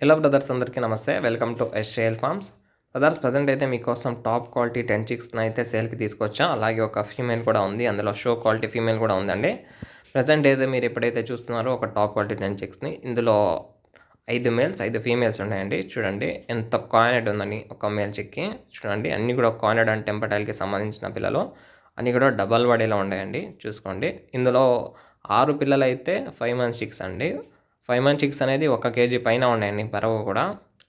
Hello brothers, అందరికీ నమస్తే. Welcome to S A L farms. Brothers, present అయితే మీకోసం టాప్ క్వాలిటీ 10 చిక్స్ని అయితే సేల్కి తీసుకొచ్చా. అలాగే ఒక ఫీమేల్ కూడా ఉంది, అందులో షో క్వాలిటీ ఫీమేల్ కూడా ఉందండి. ప్రజెంట్ అయితే మీరు ఎప్పుడైతే చూస్తున్నారో ఒక టాప్ క్వాలిటీ 10 చిక్స్ని, ఇందులో 5 మేల్స్ 5 ఫీమేల్స్ ఉన్నాయండి. చూడండి ఎంత కాయినెడ్ ఉందని ఒక మేల్ చిక్కి. చూడండి అన్నీ కూడా కాయినెడ్ అండ్ టెంపటైల్కి సంబంధించిన పిల్లలు, అన్నీ కూడా డబల్ బాడీలో ఉన్నాయండి. చూసుకోండి, ఇందులో 6 పిల్లలు అయితే 5 మంత్స్ చిక్స్ అండి. 5 మంత్ చిక్స్ అనేది 1 కేజీ పైన ఉన్నాయండి బరువు కూడా.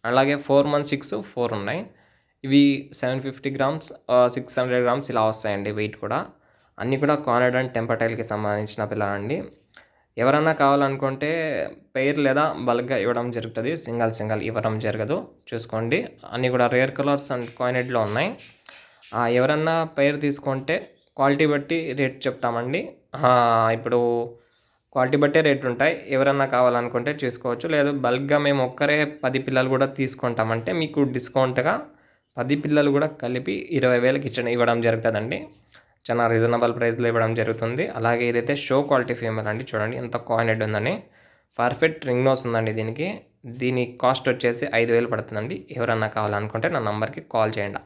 అలాగే 4 మంత్ చిక్స్ 4 ఉన్నాయి. ఇవి 750 గ్రామ్స్ 600 గ్రామ్స్ ఇలా వస్తాయండి వెయిట్ కూడా. అన్నీ కూడా కాయినెడ్ అండ్ టెంపటైల్కి సంబంధించిన పిల్లలండి. ఎవరన్నా కావాలనుకుంటే పెయిర్ లేదా బల్క్గా ఇవ్వడం జరుగుతుంది, సింగల్ ఇవ్వడం జరగదు. చూసుకోండి, అన్నీ కూడా రేర్ కలర్స్ అండ్ కాయినెడ్లో ఉన్నాయి. ఎవరన్నా పెయిర్ తీసుకుంటే క్వాలిటీ బట్టి రేట్ చెప్తామండి. ఇప్పుడు క్వాలిటీ బట్టే రేట్లు ఉంటాయి. ఎవరన్నా కావాలనుకుంటే చూసుకోవచ్చు. లేదు బల్క్గా మేము ఒక్కరే 10 పిల్లలు కూడా తీసుకుంటామంటే మీకు డిస్కౌంట్గా 10 పిల్లలు కూడా కలిపి 20,000కి ఇవ్వడం జరుగుతుందండి. చాలా రీజనబుల్ ప్రైస్లో ఇవ్వడం జరుగుతుంది. అలాగే ఇదైతే షో క్వాలిటీ ఫీమేల్ అండి. చూడండి ఎంత కాయినెడ్ ఉందని. పర్ఫెక్ట్ రింగ్ నోస్ ఉందండి దీనికి. దీని కాస్ట్ వచ్చేసి 5,000 పడుతుందండి. ఎవరన్నా కావాలనుకుంటే నా నంబర్కి కాల్ చేయండి.